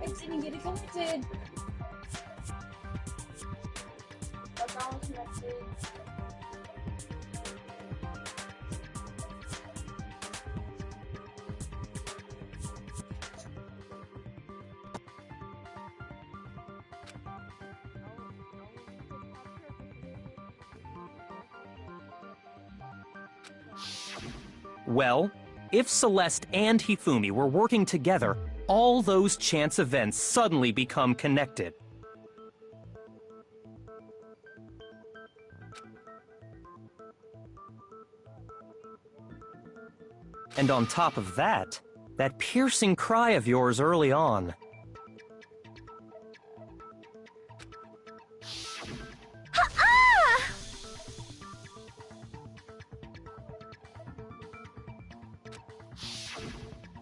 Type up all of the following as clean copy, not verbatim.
It didn't get it connected. Well, if Celeste and Hifumi were working together, all those chance events suddenly become connected. And on top of that, that piercing cry of yours early on.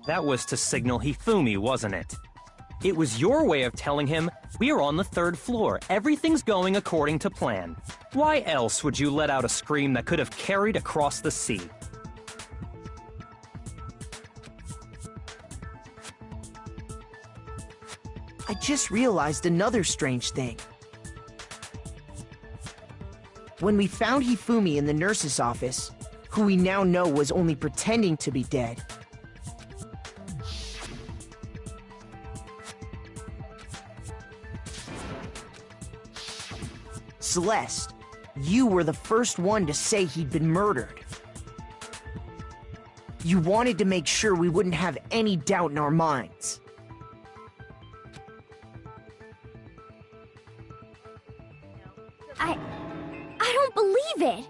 That was to signal Hifumi, wasn't it? It was your way of telling him, we're on the 3rd floor, everything's going according to plan. Why else would you let out a scream that could have carried across the sea? I just realized another strange thing. When we found Hifumi in the nurse's office, who we now know was only pretending to be dead, Celeste, you were the first one to say he'd been murdered. You wanted to make sure we wouldn't have any doubt in our minds. I don't believe it!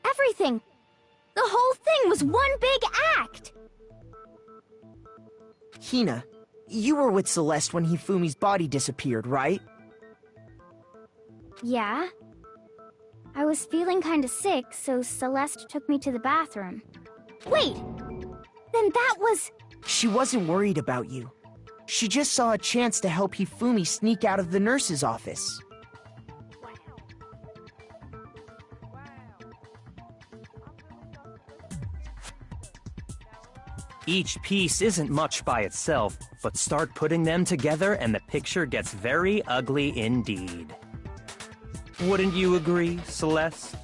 Everything! The whole thing was one big act! Hina, you were with Celeste when Hifumi's body disappeared, right? Yeah. I was feeling kinda sick, so Celeste took me to the bathroom. Wait! Then that was... She wasn't worried about you. She just saw a chance to help Hifumi sneak out of the nurse's office. Each piece isn't much by itself, but start putting them together and the picture gets very ugly indeed. Wouldn't you agree, Celeste?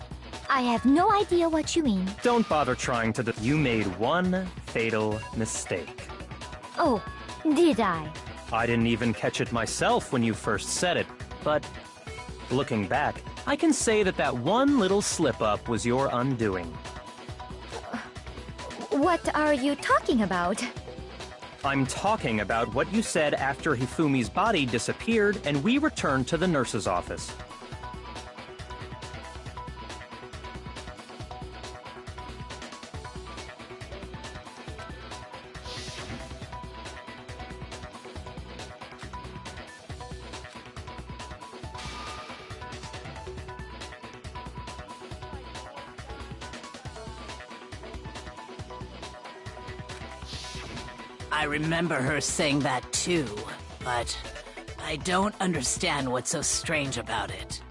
I have no idea what you mean. Don't bother trying to You made one fatal mistake. Oh, did I? I didn't even catch it myself when you first said it, but looking back, I can say that that one little slip-up was your undoing. What are you talking about? I'm talking about what you said after Hifumi's body disappeared and we returned to the nurse's office. I remember her saying that too, but I don't understand what's so strange about it.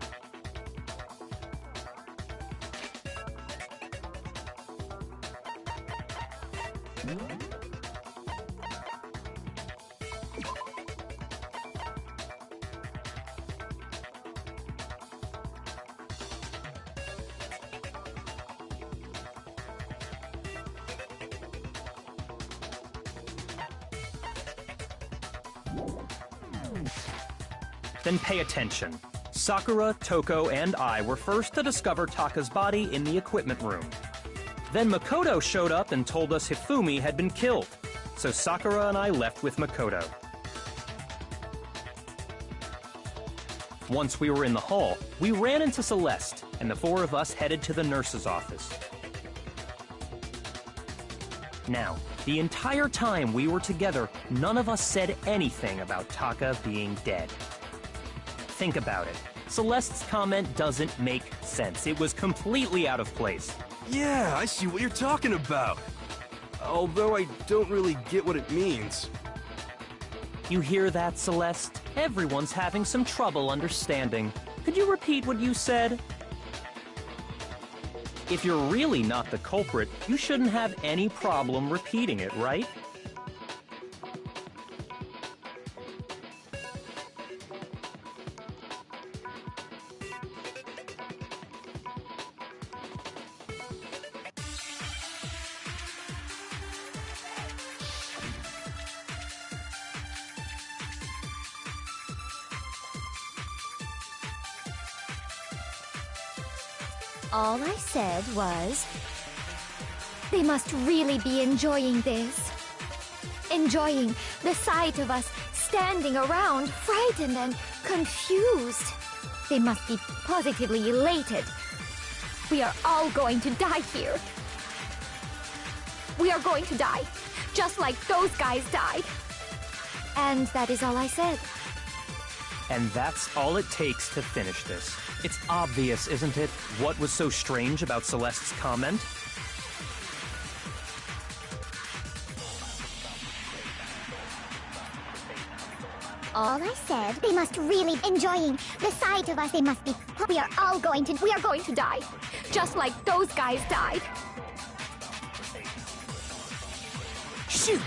Then pay attention. Sakura, Toko, and I were first to discover Taka's body in the equipment room. Then Makoto showed up and told us Hifumi had been killed, so Sakura and I left with Makoto. Once we were in the hall, we ran into Celeste, and the four of us headed to the nurse's office. Now, the entire time we were together, none of us said anything about Taka being dead. Think about it. Celeste's comment doesn't make sense. It was completely out of place. Yeah, I see what you're talking about. although I don't really get what it means. You hear that, Celeste? Everyone's having some trouble understanding. Could you repeat what you said? If you're really not the culprit, you shouldn't have any problem repeating it, right? All I said was, they must really be enjoying this. Enjoying the sight of us standing around, frightened and confused. They must be positively elated. We are all going to die here. We are going to die, just like those guys died. And that is all I said. And that's all it takes to finish this. It's obvious, isn't it, what was so strange about Celeste's comment? All I said, they must really enjoying the sight of us. They must be. We are going to die, just like those guys died. Shoot!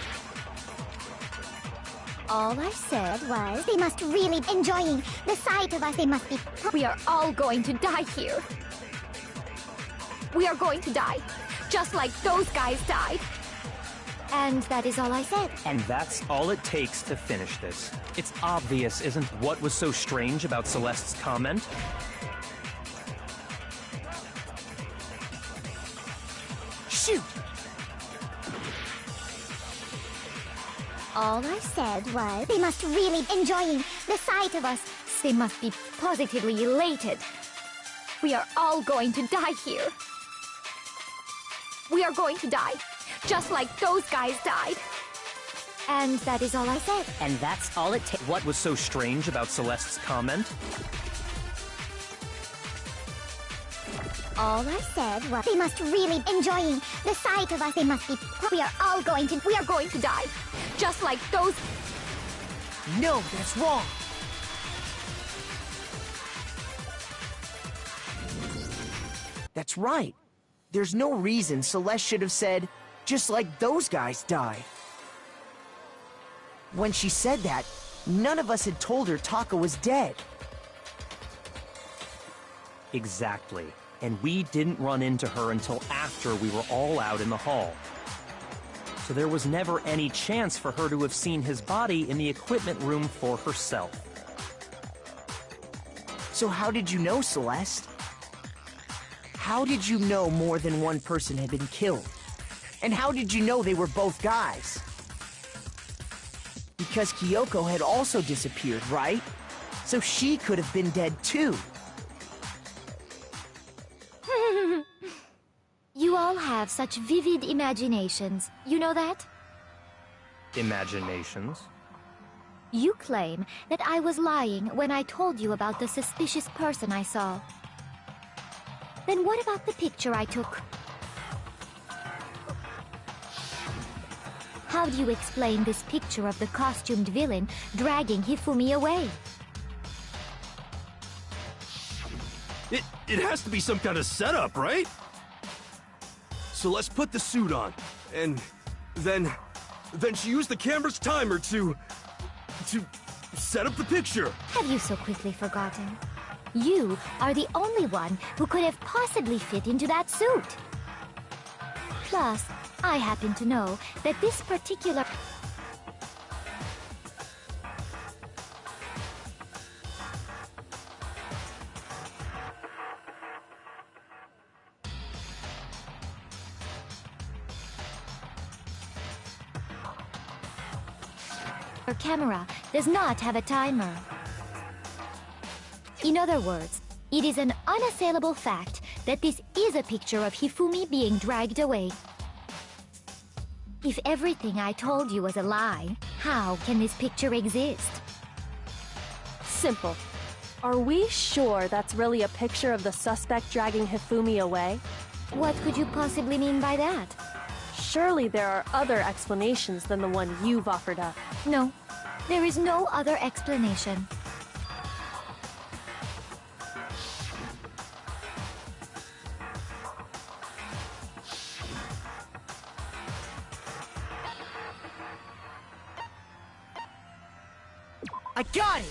All I said was, they must really enjoying the sight of us. They must be. We are all going to die here. We are going to die, just like those guys died. And that is all I said. And that's all it takes to finish this. It's obvious, isn't what was so strange about Celeste's comment? Shoot! All I said was, they must really enjoying the sight of us. They must be positively elated. We are all going to die here. We are going to die, just like those guys died. And that is all I said. And that's all it takes. What was so strange about Celeste's comment? All I said was, they must really enjoying the sight of us. They must be. We are going to die, just like those. No, that's wrong. That's right. There's no reason Celeste should have said, just like those guys died. When she said that, none of us had told her Taka was dead. Exactly. And we didn't run into her until after we were all out in the hall. So there was never any chance for her to have seen his body in the equipment room for herself. So how did you know, Celeste? How did you know more than one person had been killed? And how did you know they were both guys? Because Kyoko had also disappeared, right? So she could have been dead too. You all have such vivid imaginations. You know that? Imaginations? You claim that I was lying when I told you about the suspicious person I saw. Then what about the picture I took? How do you explain this picture of the costumed villain dragging Hifumi away? It has to be some kind of setup, right? So let's put the suit on, and then she used the camera's timer to set up the picture. Have you so quickly forgotten? You are the only one who could have possibly fit into that suit. Plus, I happen to know that this particular... Your camera does not have a timer. In other words, it is an unassailable fact that this is a picture of Hifumi being dragged away. If everything I told you was a lie, how can this picture exist? Simple. Are we sure that's really a picture of the suspect dragging Hifumi away? What could you possibly mean by that? Surely there are other explanations than the one you've offered up. No, there is no other explanation. I got it!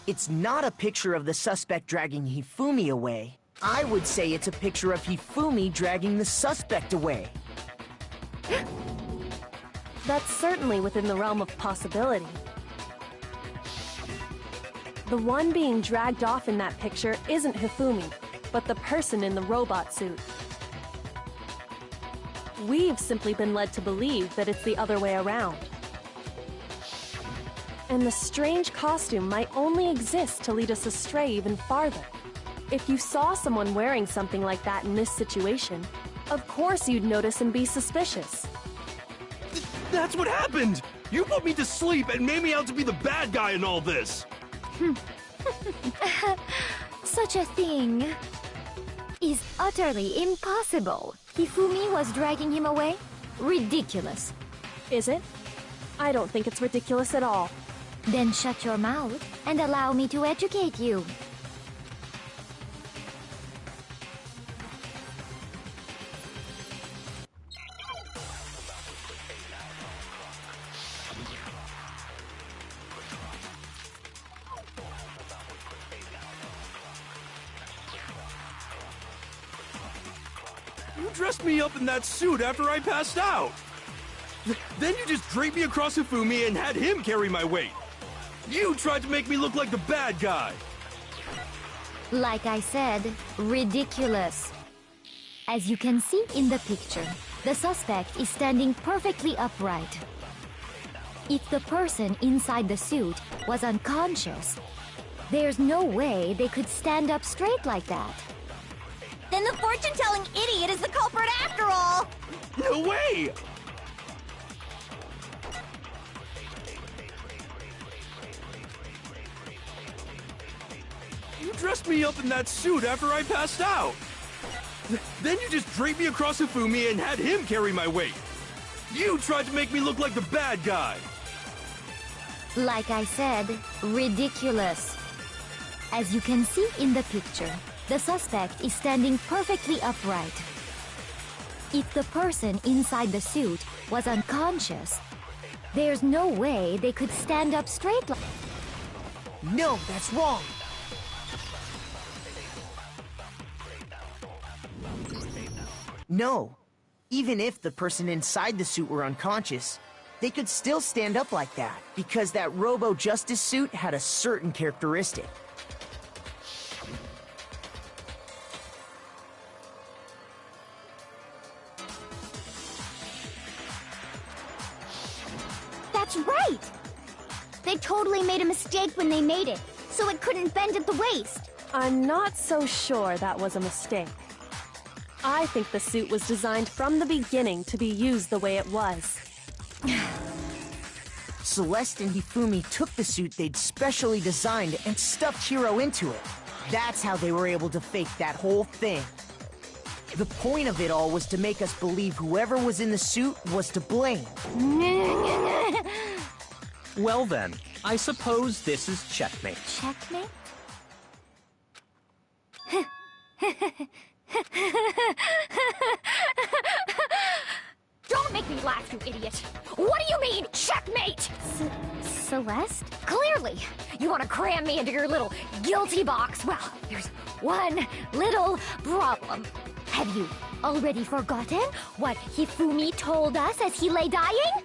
It's not a picture of the suspect dragging Hifumi away. I would say it's a picture of Hifumi dragging the suspect away. That's certainly within the realm of possibility. The one being dragged off in that picture isn't Hifumi, but the person in the robot suit. We've simply been led to believe that it's the other way around. And the strange costume might only exist to lead us astray even farther. If you saw someone wearing something like that in this situation, of course you'd notice and be suspicious. That's what happened! You put me to sleep and made me out to be the bad guy in all this! Such a thing is utterly impossible. Hifumi was dragging him away? Ridiculous. Is it? I don't think it's ridiculous at all. Then shut your mouth and allow me to educate you. You dressed me up in that suit after I passed out! Then you just draped me across Hifumi and had him carry my weight! You tried to make me look like the bad guy! Like I said, ridiculous. As you can see in the picture, the suspect is standing perfectly upright. If the person inside the suit was unconscious, there's no way they could stand up straight like that. Then the fortune-telling idiot is the culprit after all! No way! You dressed me up in that suit after I passed out! Then you just draped me across Hifumi and had him carry my weight! You tried to make me look like the bad guy! Like I said, ridiculous. As you can see in the picture, the suspect is standing perfectly upright. If the person inside the suit was unconscious, there's no way they could stand up straight like... No, that's wrong! No. Even if the person inside the suit were unconscious, they could still stand up like that, because that Robo-Justice suit had a certain characteristic. That's right! They totally made a mistake when they made it, so it couldn't bend at the waist. I'm not so sure that was a mistake. I think the suit was designed from the beginning to be used the way it was. Celeste and Hifumi took the suit they'd specially designed and stuffed Hiro into it. That's how they were able to fake that whole thing. The point of it all was to make us believe whoever was in the suit was to blame. Well then, I suppose this is checkmate. Checkmate? Don't make me laugh, you idiot! What do you mean, checkmate? Celeste? Clearly, you want to cram me into your little guilty box. Well, there's one little problem. Have you already forgotten what Hifumi told us as he lay dying?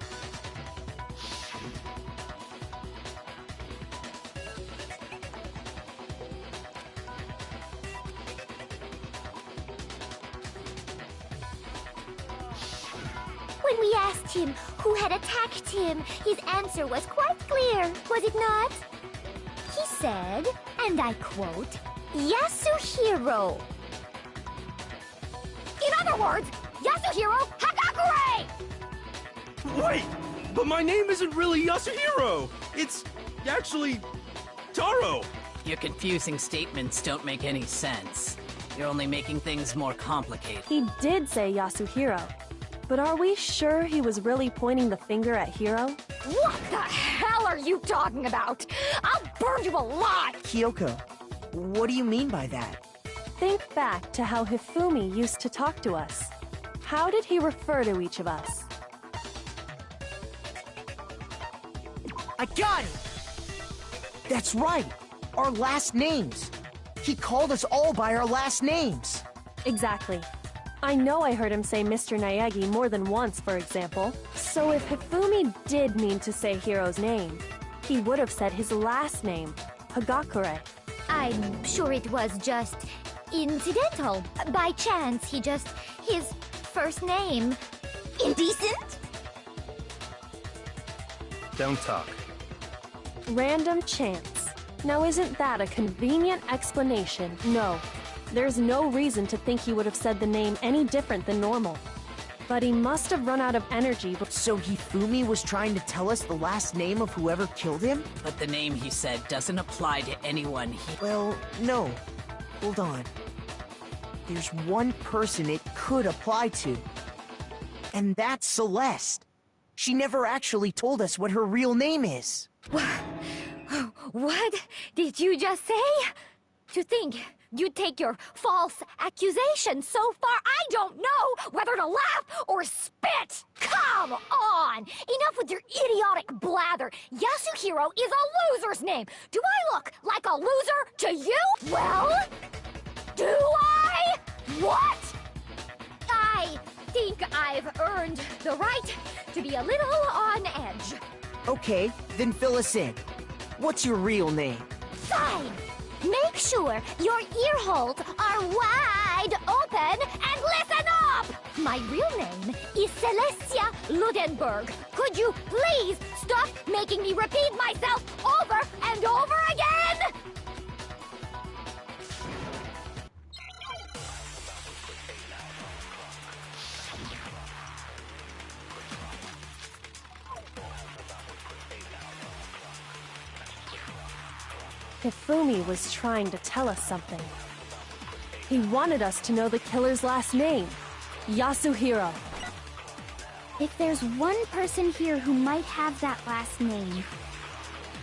When we asked him who had attacked him, his answer was quite clear, was it not? He said, and I quote, Yasuhiro. In other words, Yasuhiro Hagakure! Wait! But my name isn't really Yasuhiro! It's actually Taro! Your confusing statements don't make any sense. You're only making things more complicated. He did say Yasuhiro. But are we sure he was really pointing the finger at Hiro? What the hell are you talking about? I'll burn you alive! Kyoko, what do you mean by that? Think back to how Hifumi used to talk to us. How did he refer to each of us? I got it! That's right! Our last names! He called us all by our last names! Exactly. I know I heard him say Mr. Naegi more than once, for example. So if Hifumi did mean to say Hiro's name, he would have said his last name, Hagakure. I'm sure it was just incidental. By chance, his first name. Indecent? Don't talk. Random chance. Now isn't that a convenient explanation? No. There's no reason to think he would have said the name any different than normal. But he must have run out of energy. So Hifumi was trying to tell us the last name of whoever killed him? But the name he said doesn't apply to anyone he... Well, no. Hold on. There's one person it could apply to. And that's Celeste. She never actually told us what her real name is. What did you just say? To think you take your false accusation so far, I don't know whether to laugh or spit! Come on! Enough with your idiotic blather! Yasuhiro is a loser's name! Do I look like a loser to you? Well, do I? What? I think I've earned the right to be a little on edge. Okay, then fill us in. What's your real name? Fine. Make sure your ear holes are wide open and listen up! My real name is Celestia Ludenberg. Could you please stop making me repeat myself over and over again? Hifumi was trying to tell us something. He wanted us to know the killer's last name, Yasuhiro. If there's one person here who might have that last name,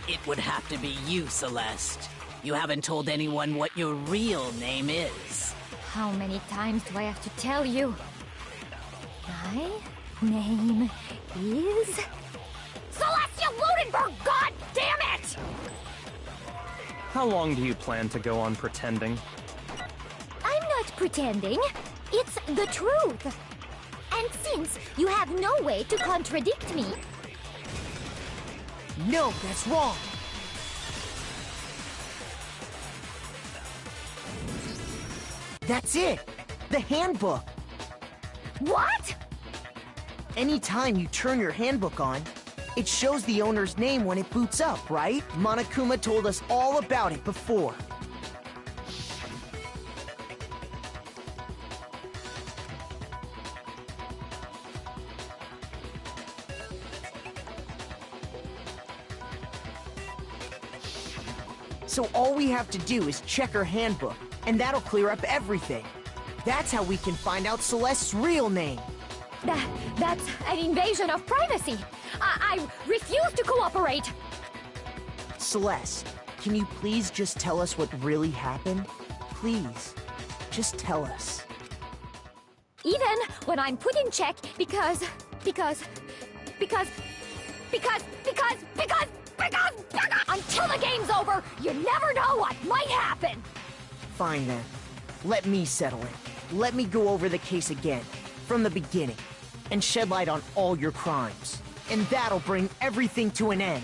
It would have to be you, Celeste. You haven't told anyone what your real name is. How many times do I have to tell you? My name is... Celestia Ludenberg, god damn it! How long do you plan to go on pretending? I'm not pretending. It's the truth. And since you have no way to contradict me... No, that's wrong! That's it! The handbook! What? Anytime you turn your handbook on, it shows the owner's name when it boots up, right? Monokuma told us all about it before. So all we have to do is check her handbook, and that'll clear up everything. That's how we can find out Celeste's real name. That's an invasion of privacy. I refuse to cooperate. Celeste, can you please just tell us what really happened? Please, just tell us. Even when I'm put in check because until the game's over, you never know what might happen. Fine then. Let me settle it. Let me go over the case again, from the beginning, and shed light on all your crimes. And that'll bring everything to an end.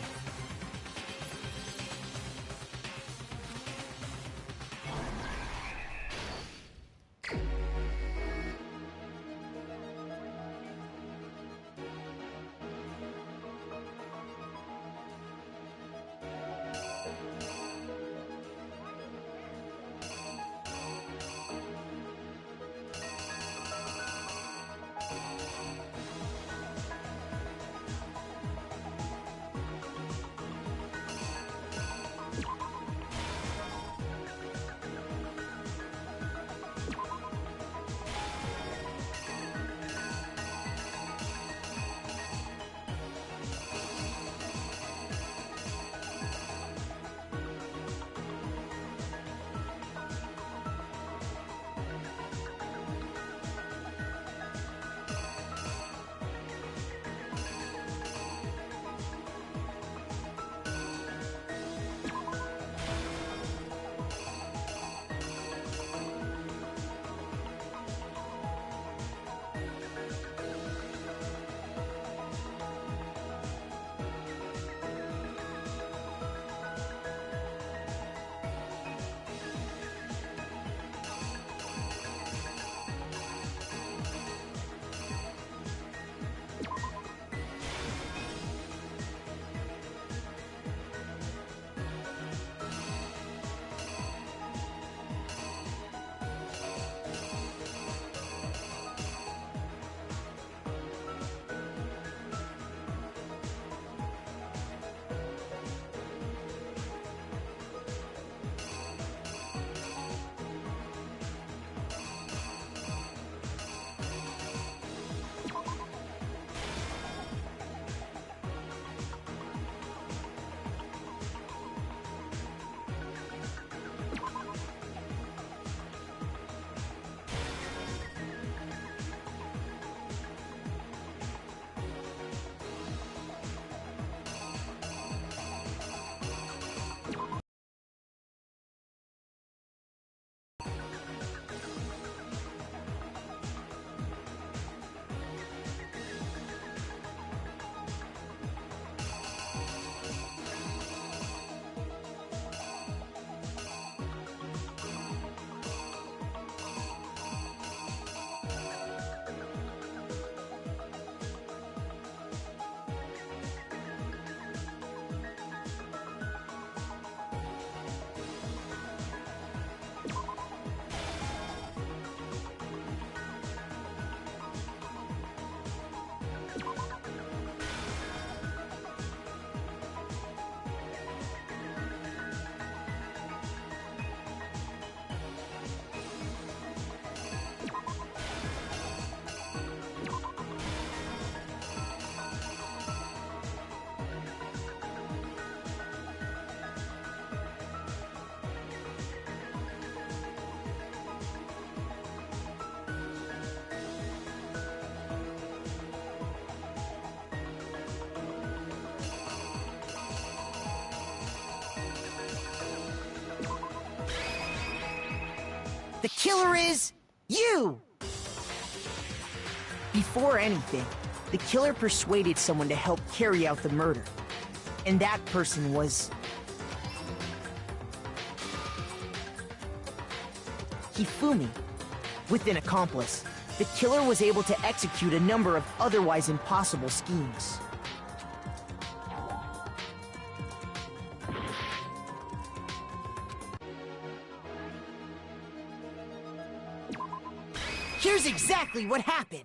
The killer is you! Before anything, the killer persuaded someone to help carry out the murder. And that person was... Hifumi. With an accomplice, the killer was able to execute a number of otherwise impossible schemes. Here's exactly what happened.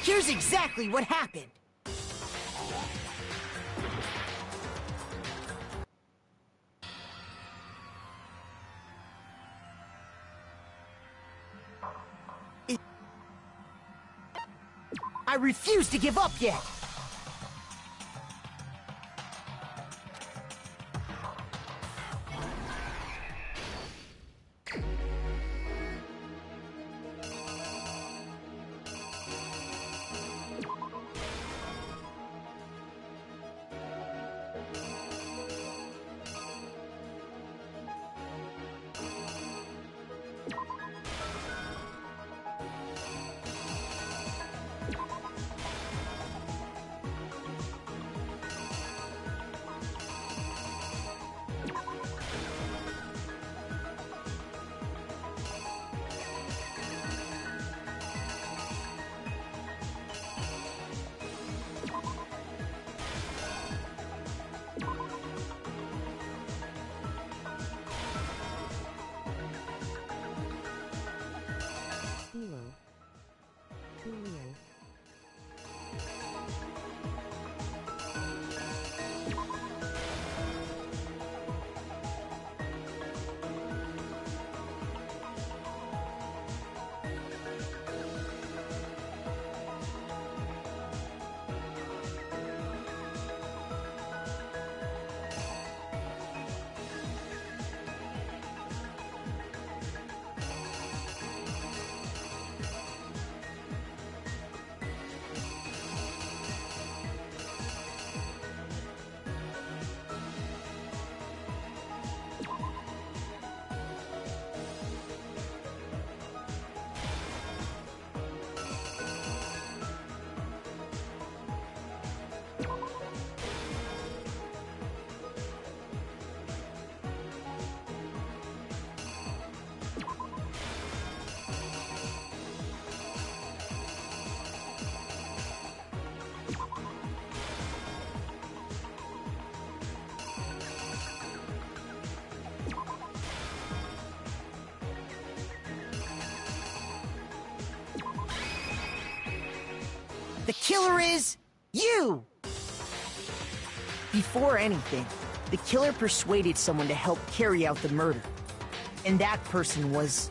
Here's exactly what happened. I refuse to give up yet. The killer is you! Before anything, the killer persuaded someone to help carry out the murder. And that person was...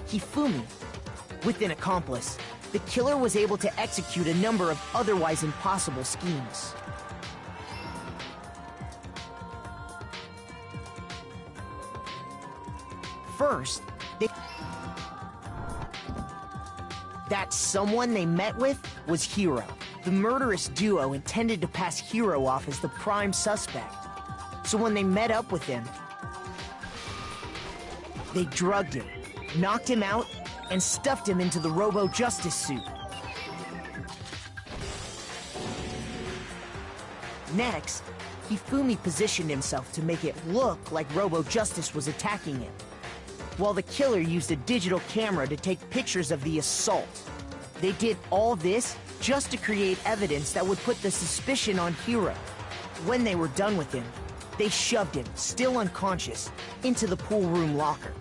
Hifumi. With an accomplice, the killer was able to execute a number of otherwise impossible schemes. First, that someone they met with was Hiro. The murderous duo intended to pass Hiro off as the prime suspect. So when they met up with him, they drugged him, knocked him out, and stuffed him into the Robo-Justice suit. Next, Hifumi positioned himself to make it look like Robo-Justice was attacking him, while the killer used a digital camera to take pictures of the assault. They did all this just to create evidence that would put the suspicion on Hiro. When they were done with him, they shoved him, still unconscious, into the pool room locker.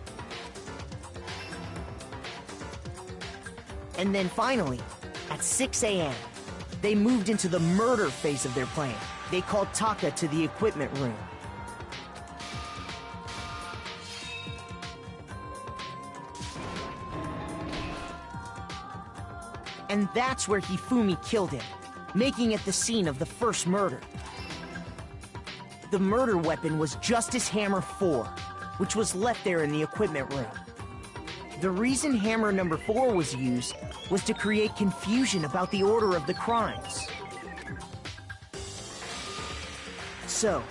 And then finally, at 6 a.m., they moved into the murder phase of their plan. They called Taka to the equipment room. And that's where Hifumi killed him, making it the scene of the first murder. The murder weapon was Justice Hammer 4, which was left there in the equipment room. The reason Hammer number 4 was used was to create confusion about the order of the crimes. So,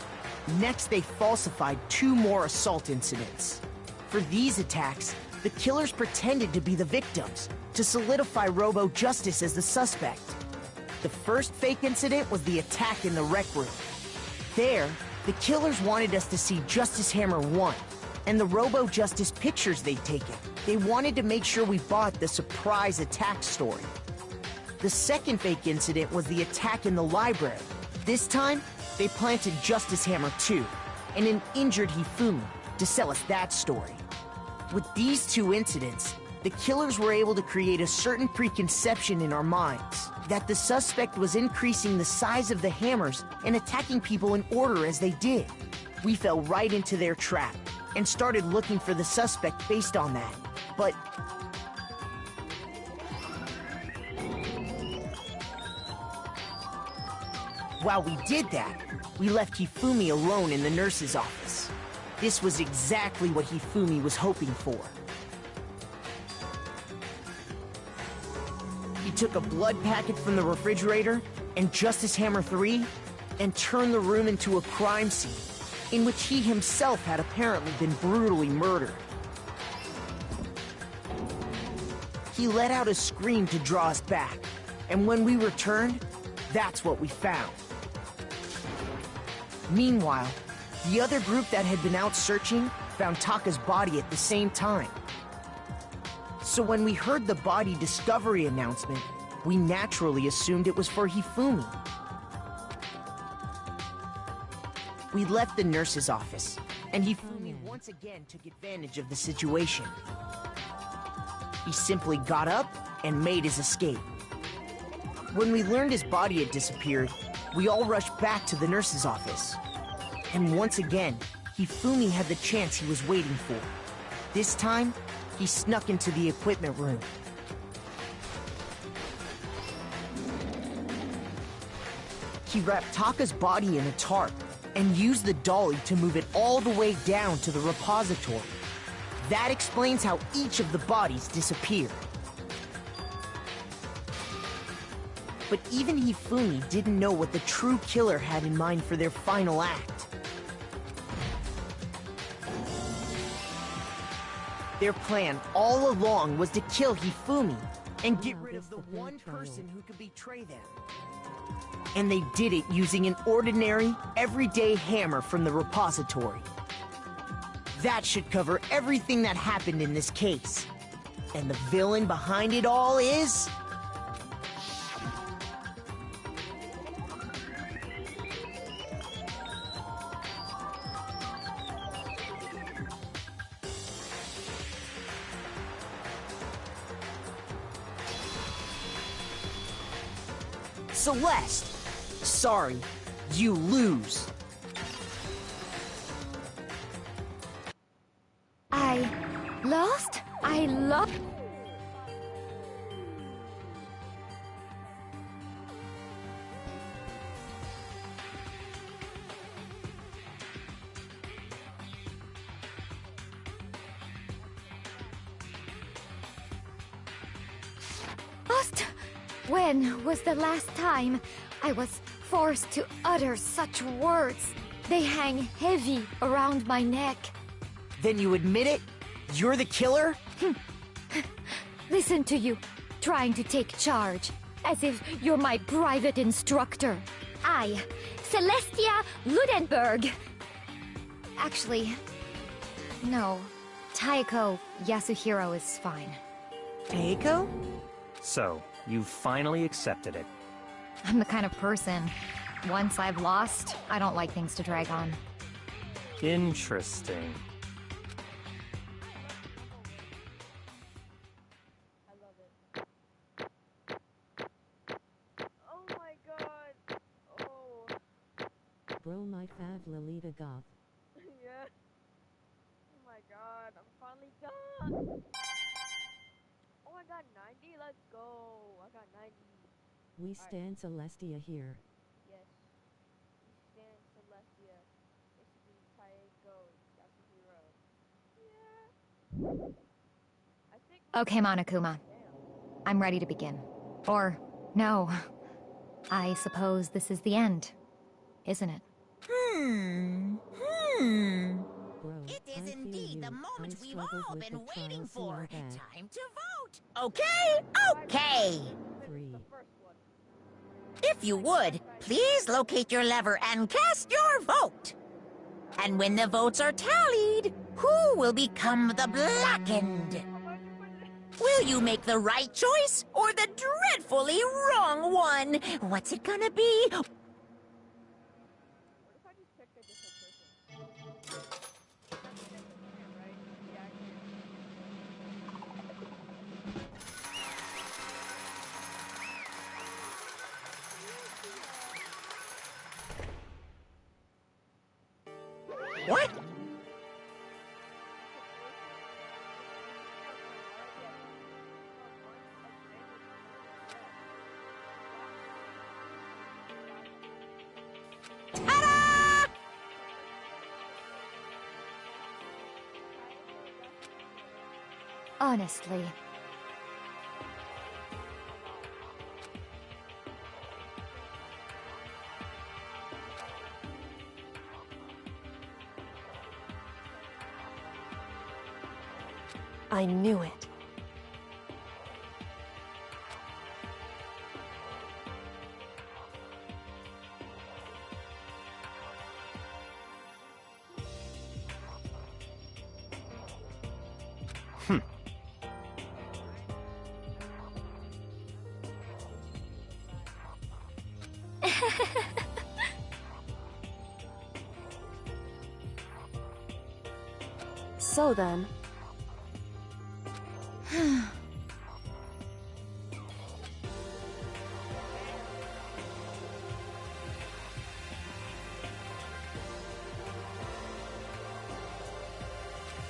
next they falsified 2 more assault incidents. For these attacks, the killers pretended to be the victims to solidify Robo Justice as the suspect. The first fake incident was the attack in the rec room. There, the killers wanted us to see Justice Hammer 1 and the Robo Justice pictures they'd taken. They wanted to make sure we bought the surprise attack story. The second fake incident was the attack in the library. This time, they planted Justice Hammer 2 and an injured Hifumi to sell us that story. With these 2 incidents, the killers were able to create a certain preconception in our minds that the suspect was increasing the size of the hammers and attacking people in order as they did. We fell right into their trap and started looking for the suspect based on that. But while we did that, we left Hifumi alone in the nurse's office. This was exactly what Hifumi was hoping for. He took a blood packet from the refrigerator and Justice Hammer 3 and turned the room into a crime scene in which he himself had apparently been brutally murdered. He let out a scream to draw us back, and when we returned, that's what we found. Meanwhile, the other group that had been out searching found Taka's body at the same time. So when we heard the body discovery announcement, we naturally assumed it was for Hifumi. We left the nurse's office, and Hifumi once again took advantage of the situation. He simply got up and made his escape. When we learned his body had disappeared, we all rushed back to the nurse's office. And once again, Hifumi had the chance he was waiting for. This time, he snuck into the equipment room. He wrapped Taka's body in a tarp and used the dolly to move it all the way down to the repository. That explains how each of the bodies disappeared. But even Hifumi didn't know what the true killer had in mind for their final act. Their plan all along was to kill Hifumi and get rid of the one person who could betray them. And they did it using an ordinary, everyday hammer from the repository. That should cover everything that happened in this case. And the villain behind it all is... Celeste! Sorry, you lose. I lost? I lost? When was the last time I was forced to utter such words? They hang heavy around my neck. Then you admit it? You're the killer? Listen to you, trying to take charge, as if you're my private instructor. I, Celestia Ludenberg. Actually, no. Taiko Yasuhiro is fine. Taiko? So, you finally accepted it. I'm the kind of person, once I've lost, I don't like things to drag on. Interesting. Oh my god. Oh. Bro, my fav Lolita Goth. Yeah. Oh my god, I'm finally done. Oh, I got 90. Let's go. I got 90. We stand Celestia here. Yes. We stand Celestia. I think. Okay, Monokuma. I'm ready to begin. Or, no. I suppose this is the end, isn't it? Bro, It I is feel indeed you. the I moment we've struggled all with been the waiting trial so for. bad. Time to vote. Okay. Three. The first one. If you would, please locate your lever and cast your vote. And when the votes are tallied, who will become the blackened? Will you make the right choice or the dreadfully wrong one? What's it gonna be? What if I just picked a different person? I mean, I can, right? Yeah, I can. What? Ta-da! Honestly. I knew it. So then,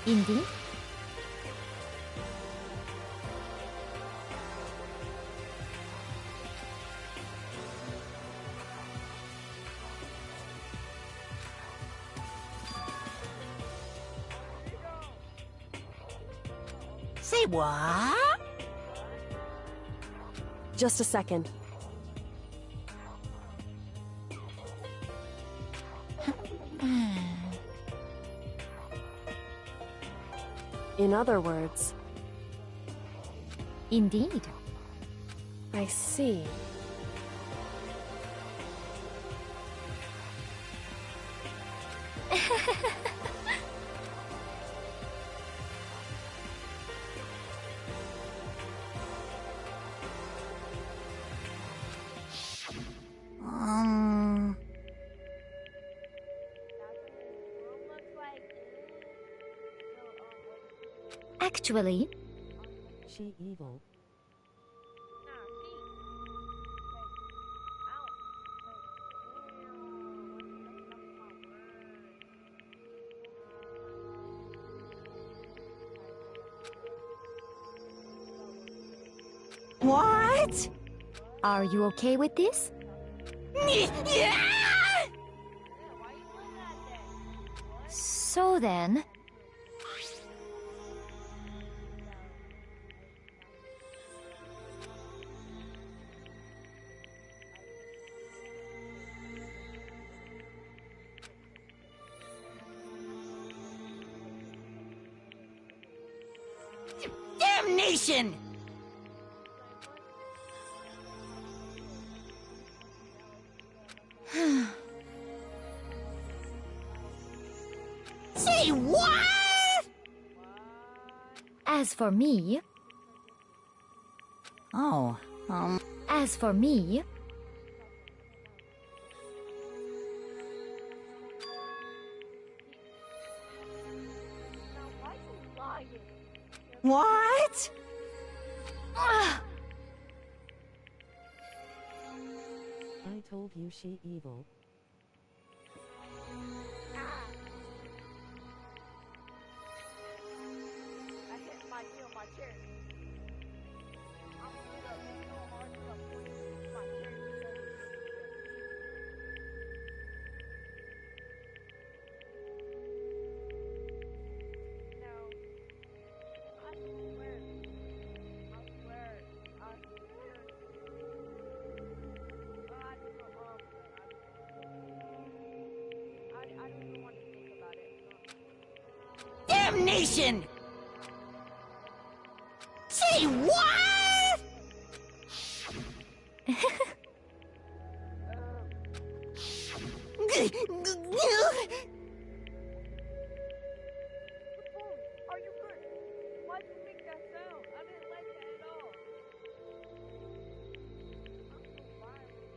Indeed? Say what? just a second. In other words, Indeed. I see. Um, Actually, She evil. what? are you okay with this? Yeah! So then... Damnation! Say what? As for me... Oh, As for me... what? I told you she evil. I hit my knee on my chair. I'm gonna so hard to the point of my chair. No. damnation! Say what? Are you good? Why'd you make that sound? I didn't like that at all. I'm so violent.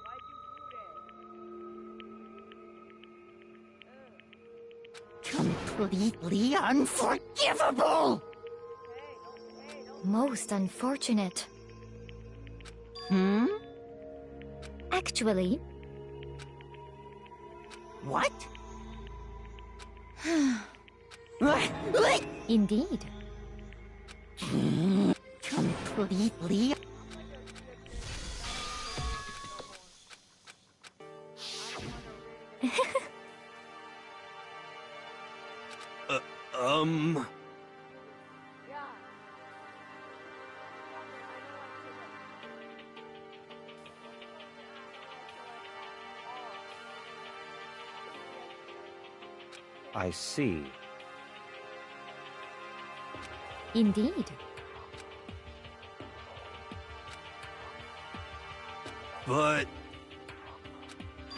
Why'd you do that? Completely unforgivable! Most unfortunate. Hmm? Actually, What? indeed. Completely. Yeah. I see. Indeed. But...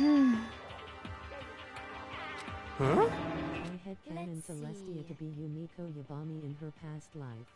I Huh? had canon Celestia to be Yumiko Yabami in her past life.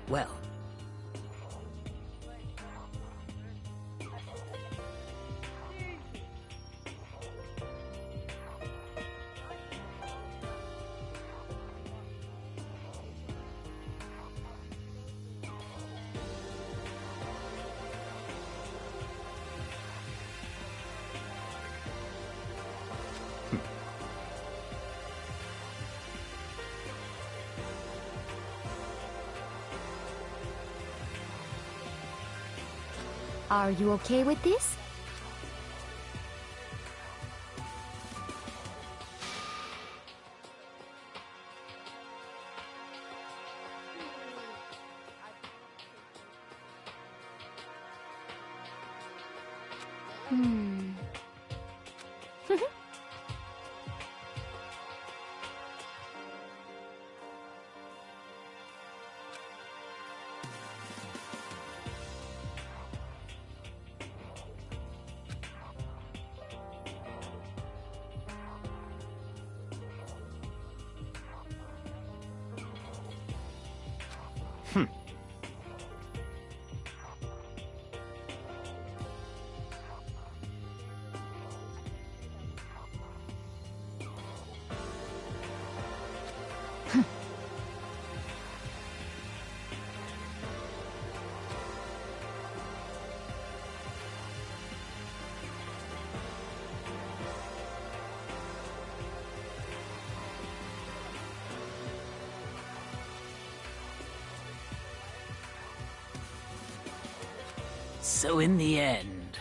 Well, Are you okay with this? Hmm. so in the end,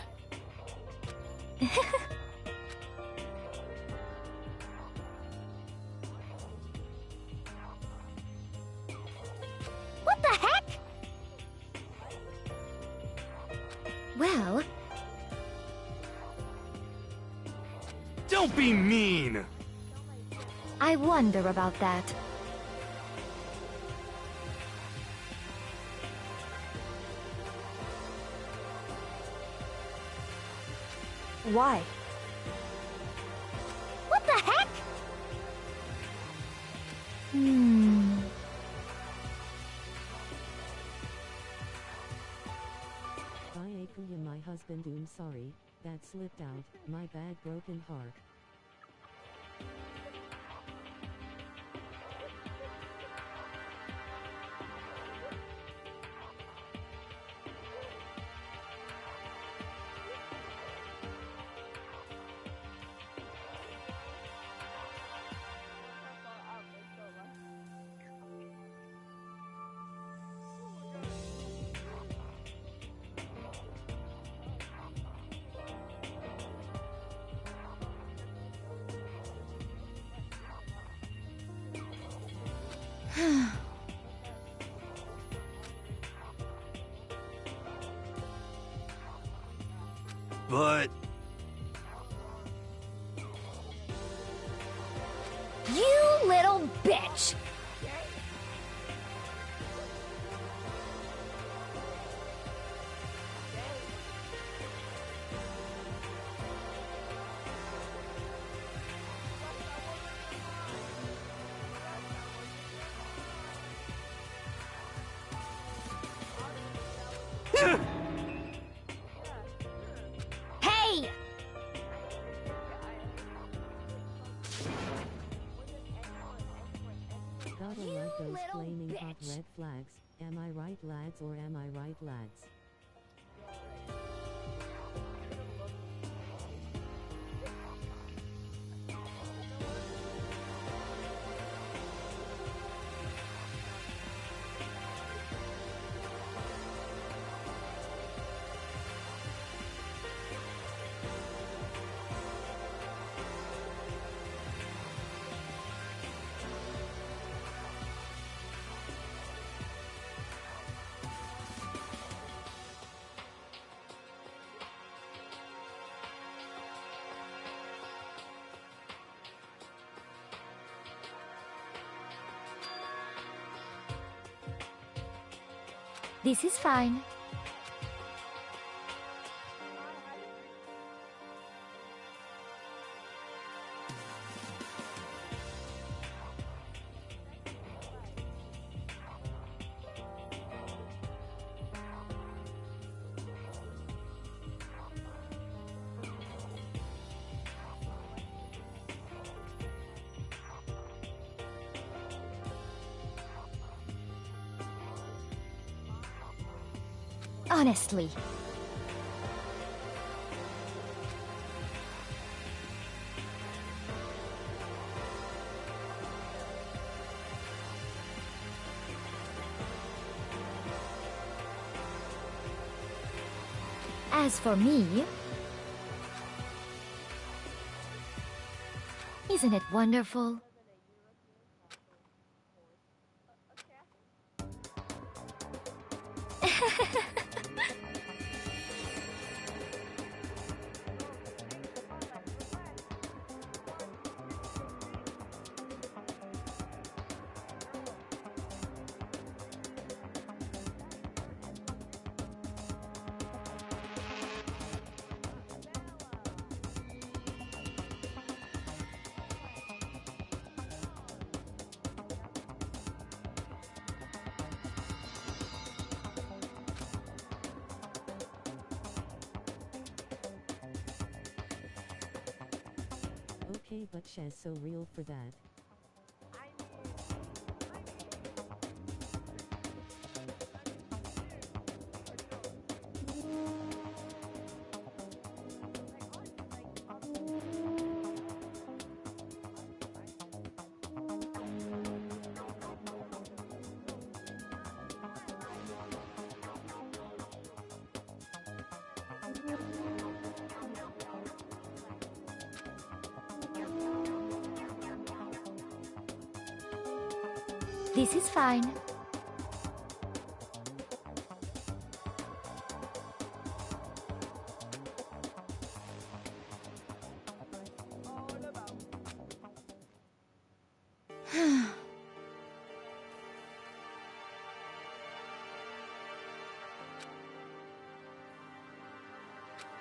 What the heck? Well, Don't be mean! I wonder about that. Why? Bye Akuya, my husband. Sorry, that slipped out. My bad, broken heart. But You little bitch! Hey! Gotta You love those little flaming hot bitch. red flags. Am I right, lads, or am I right, lads? This is fine. Honestly. As for me, isn't it wonderful? Okay, but she's so real for that. This is fine.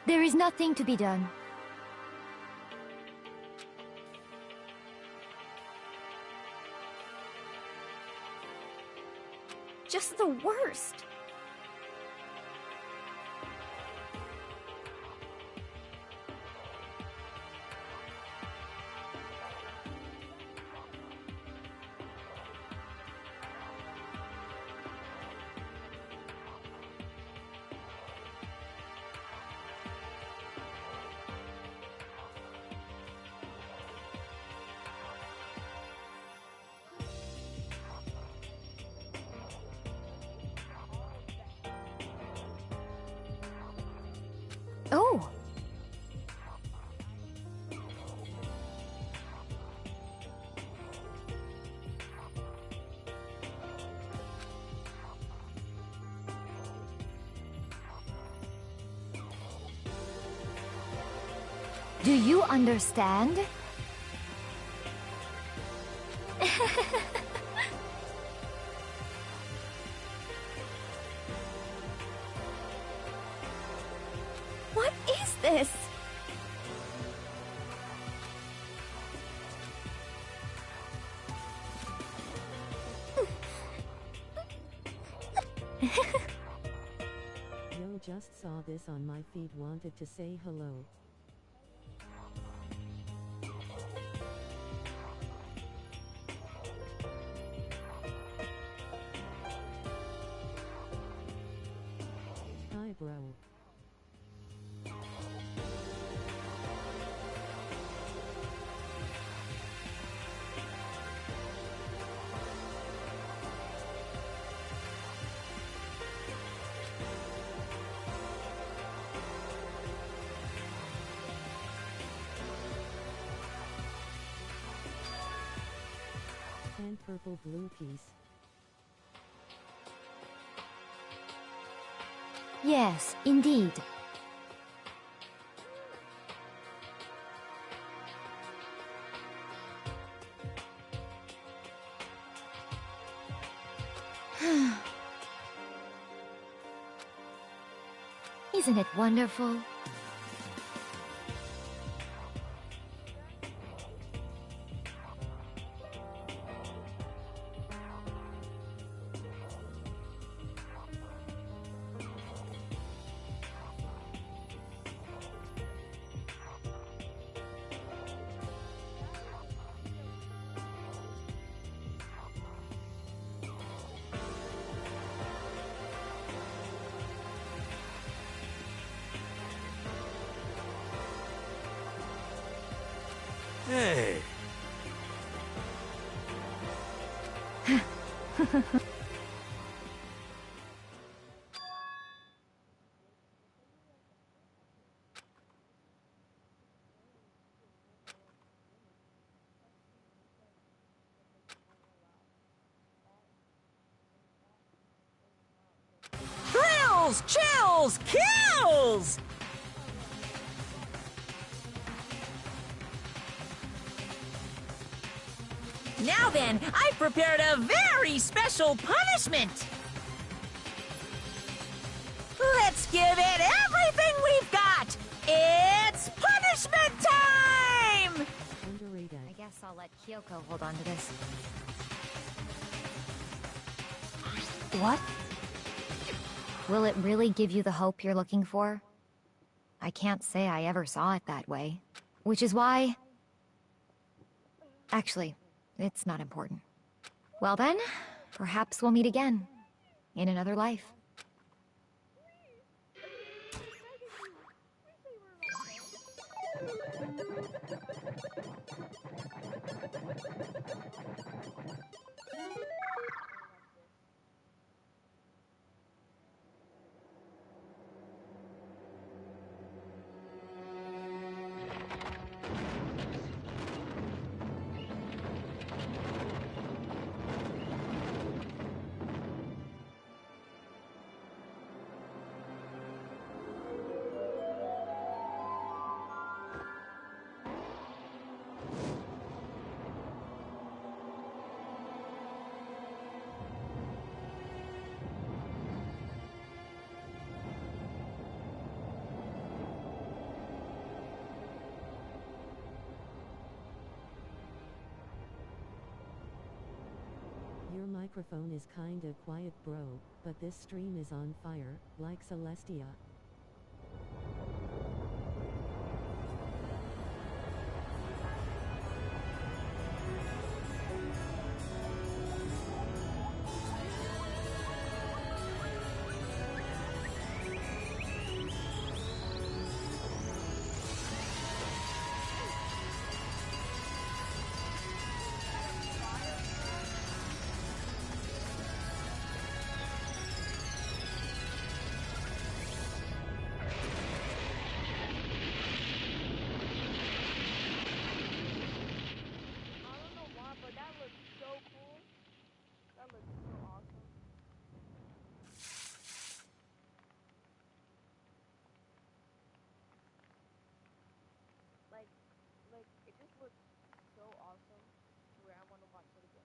There is nothing to be done. just the worst. Oh! Do you understand? What is this? Yo, just saw this on my feed, wanted to say hello. Hi, bro. And purple blue piece. Yes, indeed. Isn't it wonderful? Hey. Thrills, chills, kills! Now then, I've prepared a very special punishment! Let's give it everything we've got! It's punishment time! Underrated. I guess I'll let Kyoko hold on to this. What? Will it really give you the hope you're looking for? I can't say I ever saw it that way. Which is why... Actually, it's not important. Well then, perhaps we'll meet again. In another life. microphone is kinda quiet, bro, but this stream is on fire, like Celestia. I don't know why, but that looks so cool. That looks so awesome. Like, it just looks so awesome to where I want to watch it again.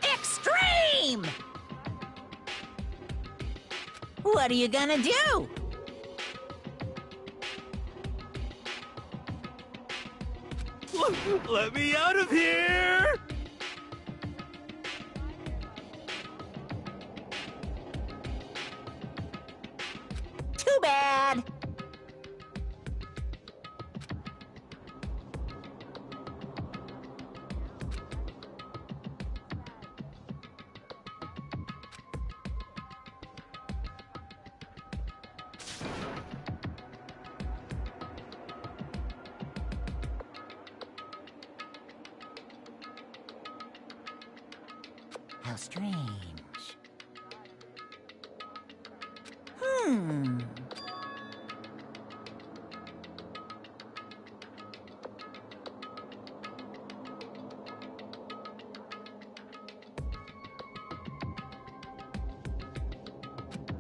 Extreme! What are you gonna do? Let me out of here! Too bad. How strange.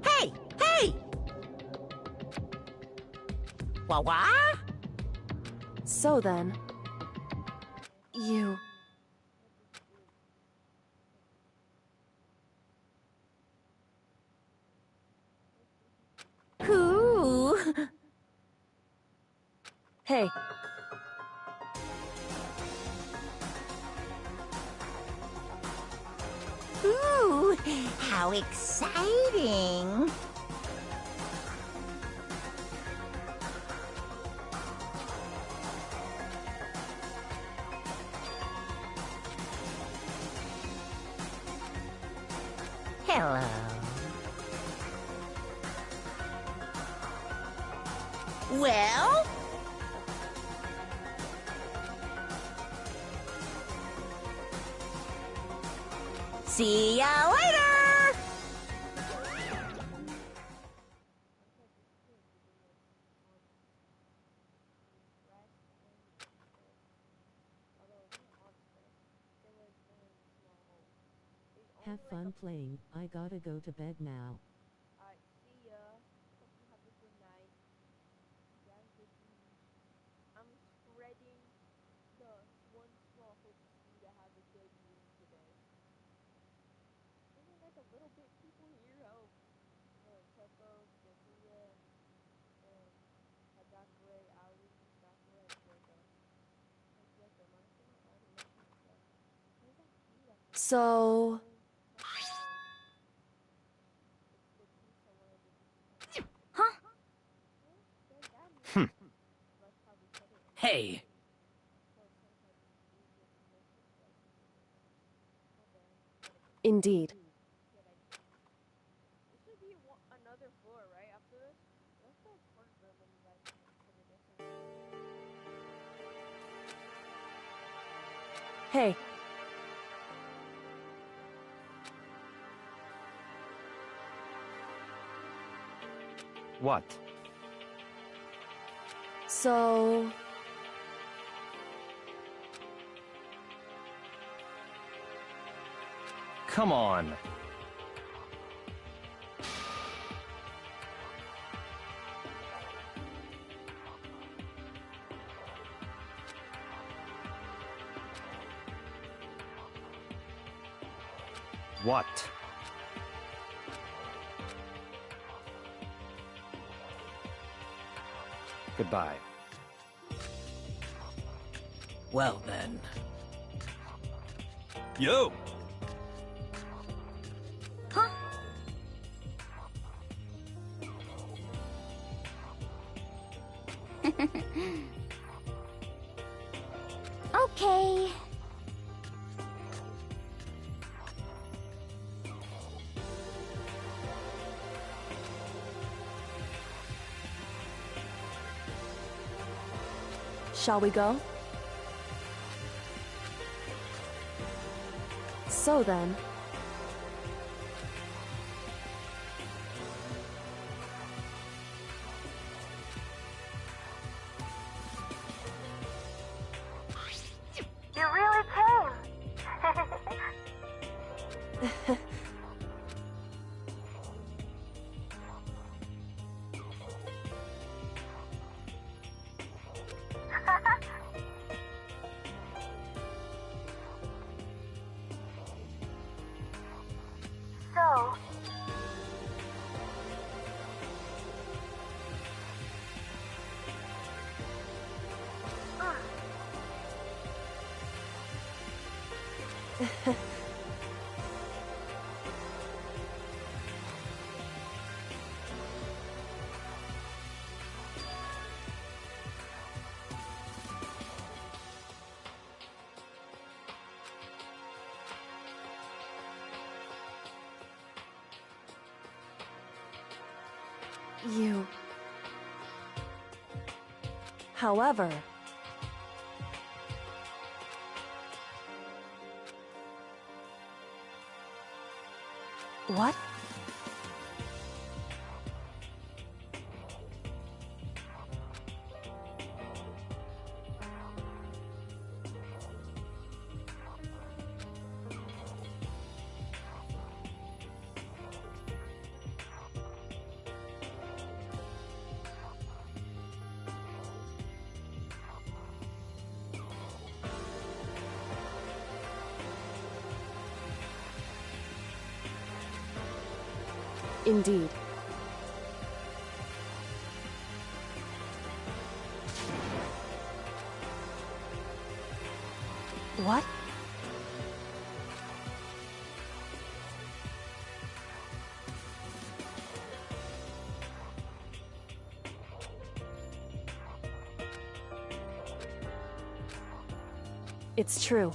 Hey! Hey! Wah? So then, you... Who? Hey, Ooh, how exciting! Hello. Well? See ya later! Have fun playing, I gotta go to bed now. Alright, see ya. Hope you have a good night. Guys, good dreams. I'm spreading the one small hope for you to have a good dream today. Isn't like a little bit people here? Oh, Toko, Jessica, and Hadakure, Ali, Sakura, and Joko. And Joko, Monokuma, Ali, Makita. Where's that key that's like so... it's the piece I wanted to just Huh? well, then that means let's probably put it in Hey. so sometimes it's easier to miss it like oh damn, whatever. Indeed. Good idea. This should be another floor, right? After this? Let's go corner room when you guys put it in. Hey, What? So... Come on. What? Goodbye. Well then. Yo! Huh? Okay. Shall we go? So then... You really came. So, You... However... What? Indeed. What? It's true.